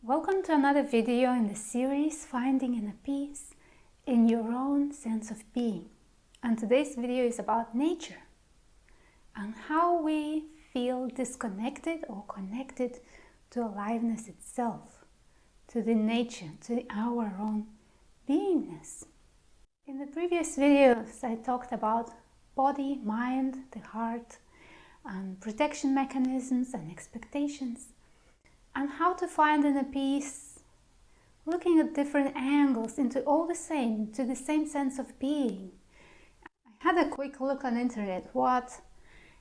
Welcome to another video in the series Finding Inner Peace in Your Own Sense of Being. And today's video is about nature and how we feel disconnected or connected to aliveness itself, to the nature, to our own beingness. In the previous videos I talked about body, mind, the heart, and protection mechanisms and expectations, and how to find inner peace, looking at different angles into the same sense of being. I had a quick look on internet, what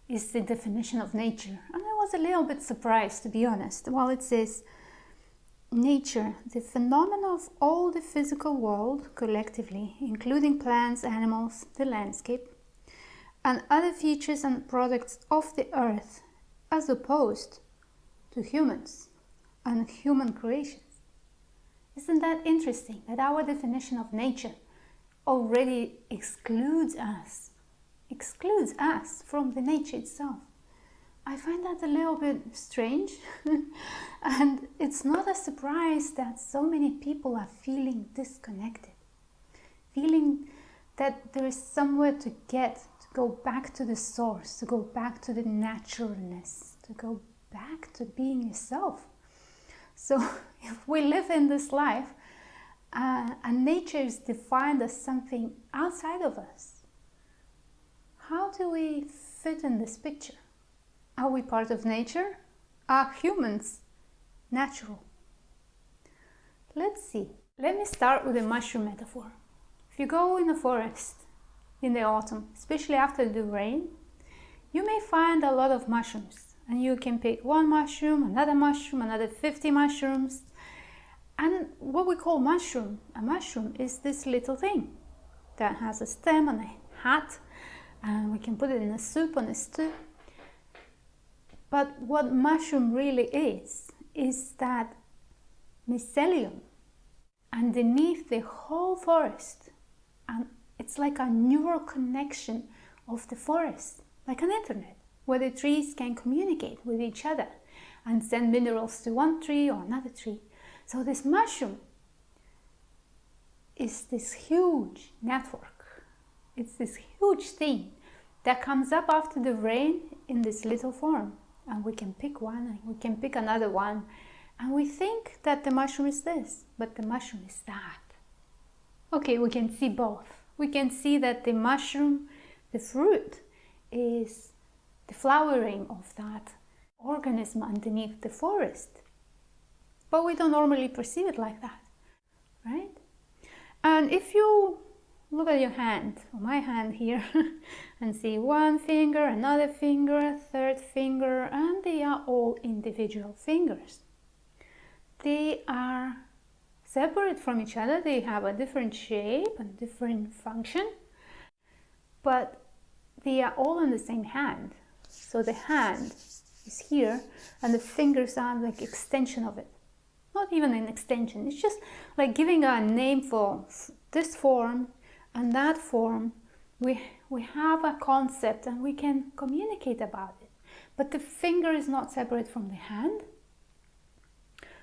is the definition of nature? And I was a little bit surprised, to be honest. Well, it says, nature, the phenomena of all the physical world collectively, including plants, animals, the landscape, and other features and products of the earth, as opposed to humans and human creations. Isn't that interesting that our definition of nature already excludes us from the nature itself? I find that a little bit strange and it's not a surprise that so many people are feeling disconnected, feeling that there is somewhere to go back to the source, to go back to the naturalness, to go back to being yourself. So if we live in this life and nature is defined as something outside of us, how do we fit in this picture? Are we part of nature? Are humans natural? Let's see. Let me start with a mushroom metaphor. If you go in a forest in the autumn, especially after the rain, you may find a lot of mushrooms. And you can pick one mushroom, another 50 mushrooms. And what we call a mushroom is this little thing that has a stem and a hat, and we can put it in a soup, on a stew. But what mushroom really is that mycelium underneath the whole forest. And it's like a neural connection of the forest, like an internet, where the trees can communicate with each other and send minerals to one tree or another tree. So this mushroom is this huge network. It's this huge thing that comes up after the rain in this little form. And we can pick one and we can pick another one. And we think that the mushroom is this, but the mushroom is that. Okay, we can see both. We can see that the mushroom, the fruit, is the flowering of that organism underneath the forest. But we don't normally perceive it like that, right? And if you look at your hand, or my hand here, and see one finger, another finger, a third finger, and they are all individual fingers. They are separate from each other, they have a different shape and different function, but they are all in the same hand. So the hand is here and the fingers are like extension of it. Not even an extension, it's just like giving a name for this form and that form. We have a concept and we can communicate about it. But the finger is not separate from the hand.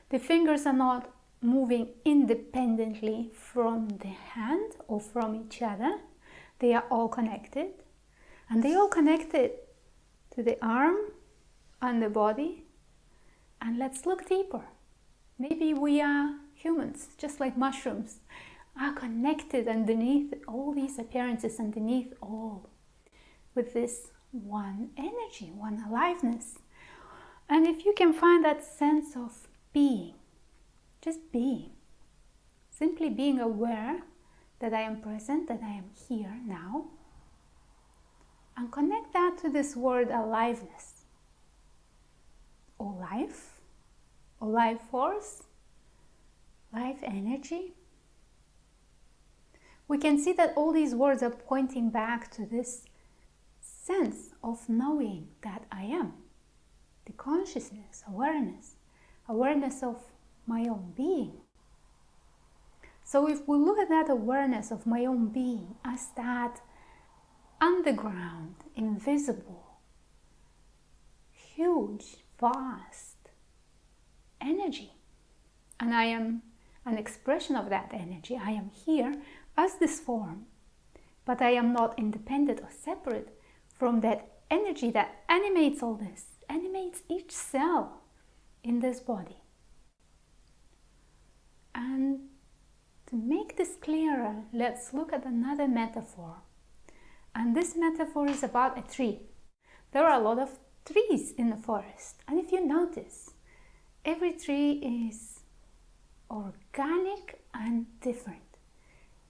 The fingers are not moving independently from the hand or from each other. They are all connected. And they all connected to the arm and the body. And let's look deeper. Maybe we are humans, just like mushrooms, are connected underneath all these appearances, underneath all, with this one energy, one aliveness. And if you can find that sense of being, just being, simply being aware that I am present, that I am here now, and connect that to this word aliveness, or life, or life force, life energy. We can see that all these words are pointing back to this sense of knowing that I am, the consciousness, awareness of my own being. So if we look at that awareness of my own being as that underground, invisible, huge, vast energy and I am an expression of that energy. I am here as this form, but I am not independent or separate from that energy that animates all this, animates each cell in this body. And to make this clearer, let's look at another metaphor. And this metaphor is about a tree. There are a lot of trees in the forest, and if you notice, every tree is organic and different.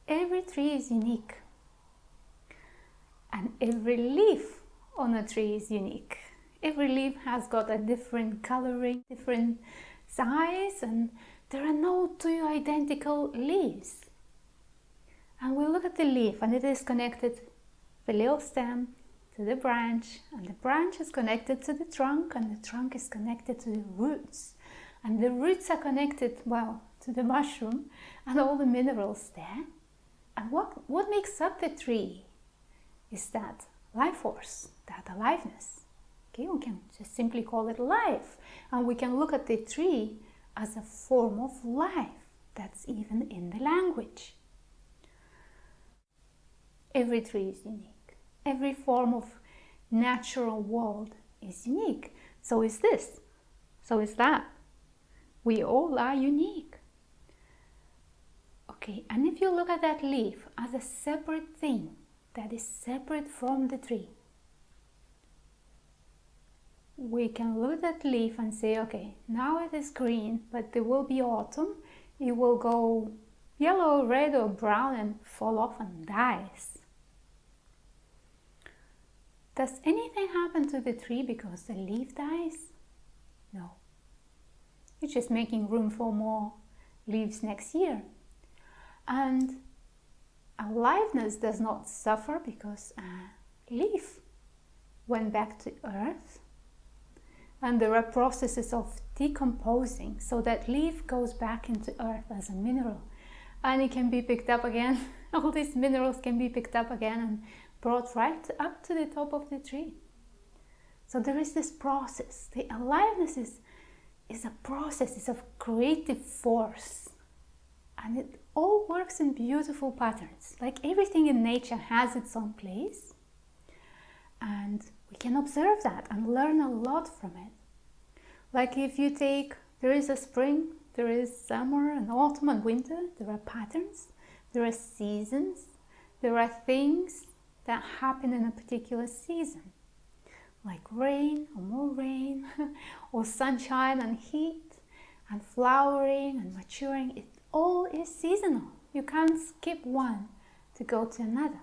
Every tree is unique, and every leaf on a tree is unique. Every leaf has got a different coloring, different size, and there are no two identical leaves. And we look at the leaf, and it is connected, the little stem, to the branch, and the branch is connected to the trunk, and the trunk is connected to the roots, and the roots are connected, well, to the mushroom and all the minerals there. And what makes up the tree is that life force, that aliveness. Okay, we can just simply call it life, and we can look at the tree as a form of life that's even in the language. Every tree is unique. Every form of natural world is unique. So is this. So is that. We all are unique. Okay, and if you look at that leaf as a separate thing that is separate from the tree, we can look at that leaf and say, okay, now it is green, but there will be autumn. It will go yellow, red, or brown and fall off and dies. Does anything happen to the tree because the leaf dies? No. It's just making room for more leaves next year. And aliveness does not suffer because a leaf went back to earth. And there are processes of decomposing, so that leaf goes back into earth as a mineral. And it can be picked up again. All these minerals can be picked up again and brought right up to the top of the tree. So there is this process. The aliveness is a process, it's a creative force. And it all works in beautiful patterns. Like everything in nature has its own place. And we can observe that and learn a lot from it. Like if you take, there is a spring, there is summer and autumn and winter, there are patterns, there are seasons, there are things that happen in a particular season, like rain or more rain, or sunshine and heat, and flowering and maturing. It all is seasonal. You can't skip one to go to another.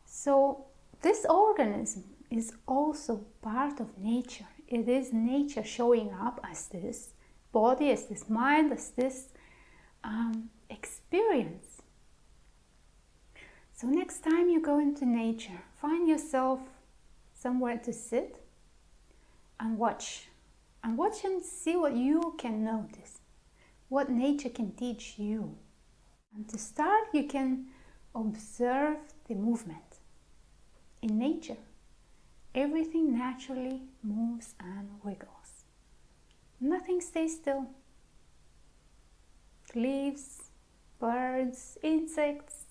So this organism is also part of nature. It is nature showing up as this body, as this mind, as this experience. So next time you go into nature, find yourself somewhere to sit and watch and see what you can notice, what nature can teach you. And to start, you can observe the movement. In nature, everything naturally moves and wiggles. Nothing stays still. Leaves, birds, insects,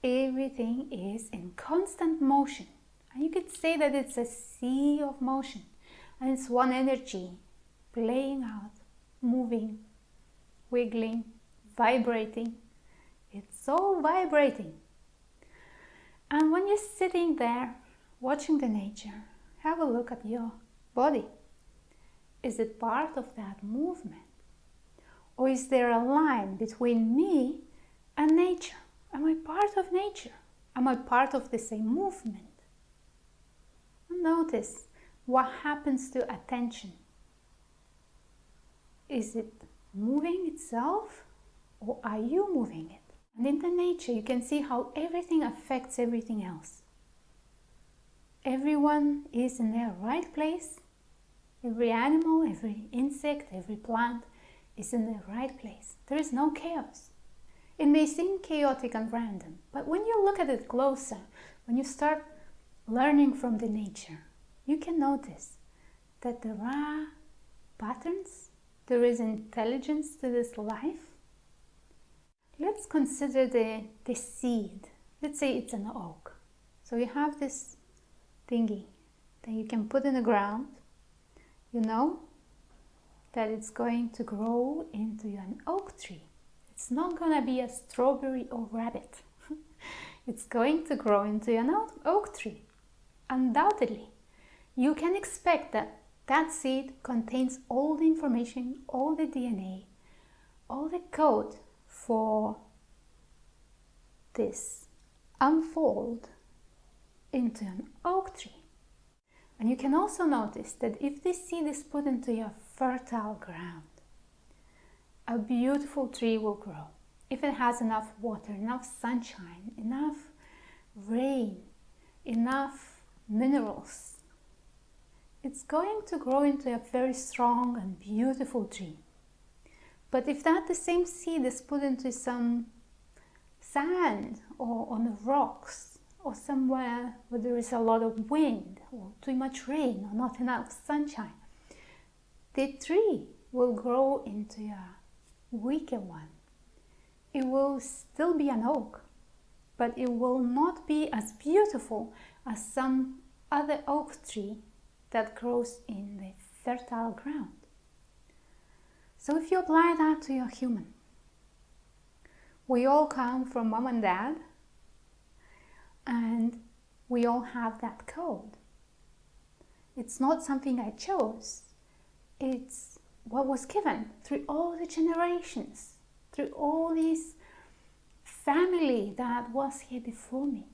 everything is in constant motion. And you could say that it's a sea of motion. And it's one energy playing out, moving, wiggling, vibrating. It's all vibrating. And when you're sitting there watching the nature, have a look at your body. Is it part of that movement? Or is there a line between me and nature? Am I part of nature? Am I part of the same movement? And notice what happens to attention. Is it moving itself, or are you moving it? And in the nature, you can see how everything affects everything else. Everyone is in their right place. Every animal, every insect, every plant is in their right place. There is no chaos. It may seem chaotic and random, but when you look at it closer, when you start learning from the nature, you can notice that there are patterns, there is intelligence to this life. Let's consider the seed. Let's say it's an oak. So you have this thingy that you can put in the ground. You know that it's going to grow into an oak tree. It's not going to be a strawberry or rabbit. It's going to grow into an oak tree. Undoubtedly, you can expect that that seed contains all the information, all the DNA, all the code for this unfold into an oak tree. And you can also notice that if this seed is put into your fertile ground, a beautiful tree will grow. If it has enough water, enough sunshine, enough rain, enough minerals, it's going to grow into a very strong and beautiful tree. But if that the same seed is put into some sand or on the rocks or somewhere where there is a lot of wind or too much rain or not enough sunshine, the tree will grow into a weaker one. It will still be an oak, but it will not be as beautiful as some other oak tree that grows in the fertile ground. So if you apply that to your human, we all come from mom and dad, and we all have that code. It's not something I chose. It's what was given through all the generations, through all this family that was here before me.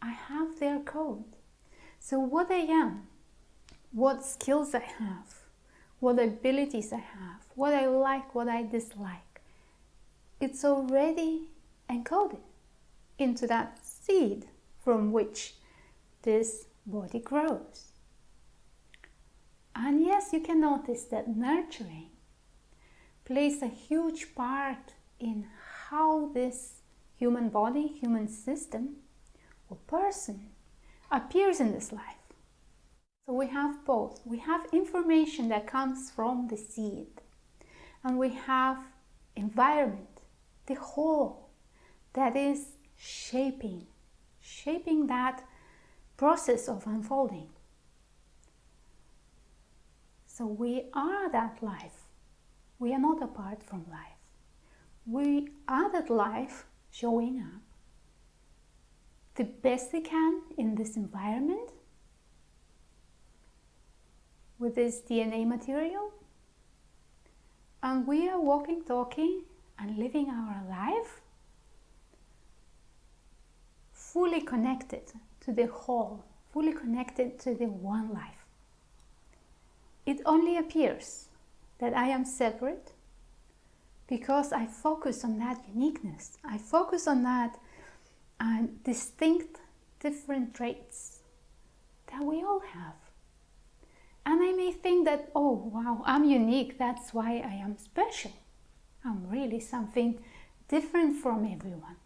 I have their code. So what I am, what skills I have, what abilities I have, what I like, what I dislike, it's already encoded into that seed from which this body grows. And yes, you can notice that nurturing plays a huge part in how this human body, human system, or person appears in this life. So we have both. We have information that comes from the seed, and we have environment, the whole, that is shaping that process of unfolding. So we are that life. We are not apart from life. We are that life showing up the best they can in this environment with this DNA material. And we are walking, talking, and living our life fully connected to the whole, fully connected to the one life. It only appears that I am separate because I focus on that uniqueness. I focus on that distinct, different traits that we all have. And I may think that, oh wow, I'm unique, that's why I am special. I'm really something different from everyone.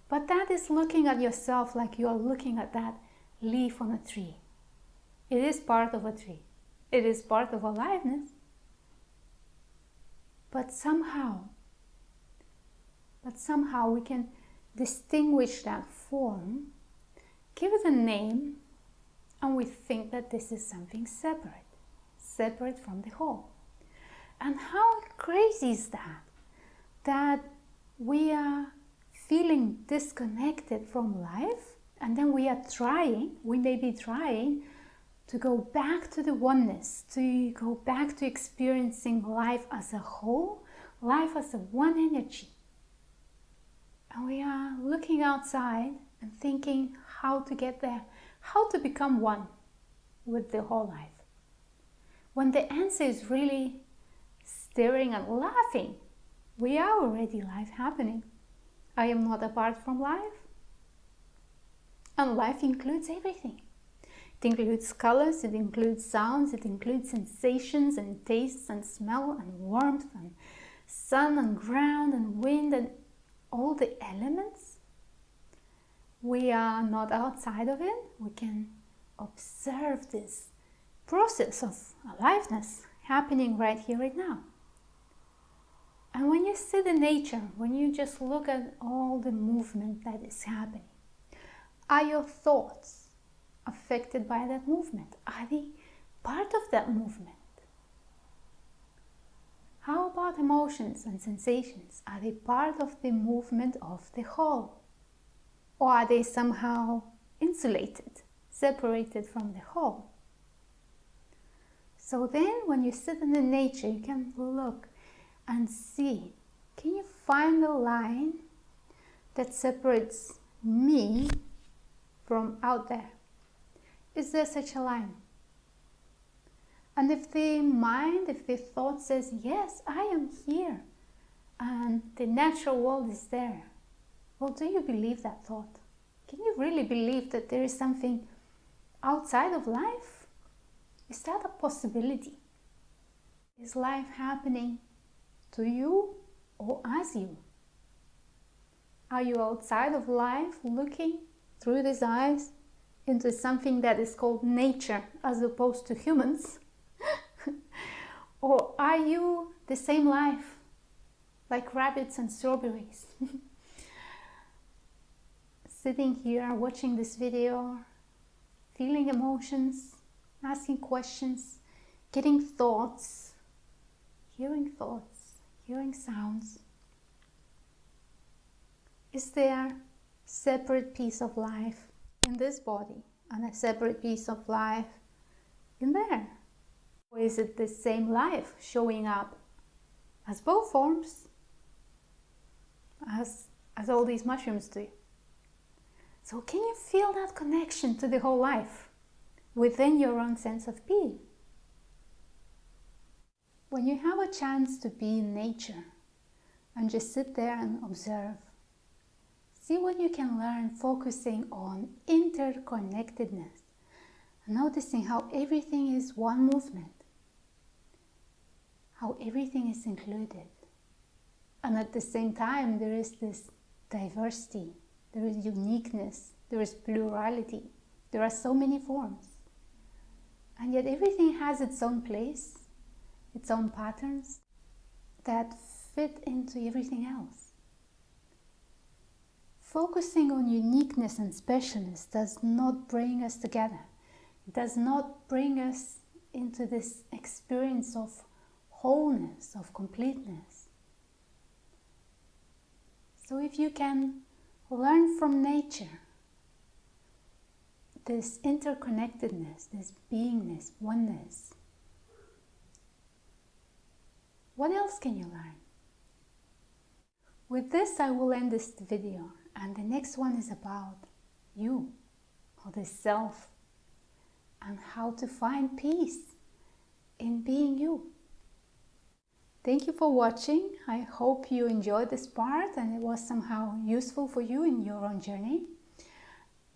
But that is looking at yourself like you are looking at that leaf on a tree. It is part of a tree. It is part of aliveness. But somehow we can distinguish that form, give it a name, and we think that this is something separate from the whole. And how crazy is that? That we are feeling disconnected from life, and then we may be trying to go back to the oneness, to go back to experiencing life as a whole, life as a one energy. And we are looking outside and thinking how to get there, how to become one with the whole life. When the answer is really staring and laughing, we are already life happening. I am not apart from life. And life includes everything. It includes colors, it includes sounds, it includes sensations and tastes and smell and warmth and sun and ground and wind and all the elements. We are not outside of it. We can observe this process of aliveness happening right here, right now. And when you see the nature, when you just look at all the movement that is happening, are your thoughts affected by that movement? Are they part of that movement? How about emotions and sensations? Are they part of the movement of the whole? Or are they somehow insulated, separated from the whole? So then when you sit in the nature, you can look and see, can you find the line that separates me from out there? Is there such a line? And if the mind, if the thought says, yes, I am here, and the natural world is there, well, do you believe that thought? Can you really believe that there is something outside of life? Is that a possibility? Is life happening to you or as you? Are you outside of life looking through these eyes into something that is called nature as opposed to humans? Or are you the same life, like rabbits and strawberries? Sitting here, watching this video, feeling emotions, asking questions, getting thoughts, hearing sounds. Is there a separate piece of life in this body and a separate piece of life in there? Or is it the same life showing up as both forms, as all these mushrooms do? So can you feel that connection to the whole life within your own sense of being? When you have a chance to be in nature and just sit there and observe, see what you can learn focusing on interconnectedness, noticing how everything is one movement, how everything is included. And at the same time, there is this diversity, there is uniqueness, there is plurality, there are so many forms. And yet everything has its own place, its own patterns that fit into everything else. Focusing on uniqueness and specialness does not bring us together. It does not bring us into this experience of wholeness, of completeness. So if you can learn from nature this interconnectedness, this beingness, oneness, what else can you learn? With this, I will end this video, and the next one is about you, or the self, and how to find peace in being you. Thank you for watching. I hope you enjoyed this part and it was somehow useful for you in your own journey.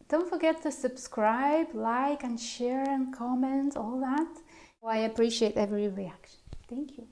Don't forget to subscribe, like and share and comment, all that. I appreciate every reaction. Thank you.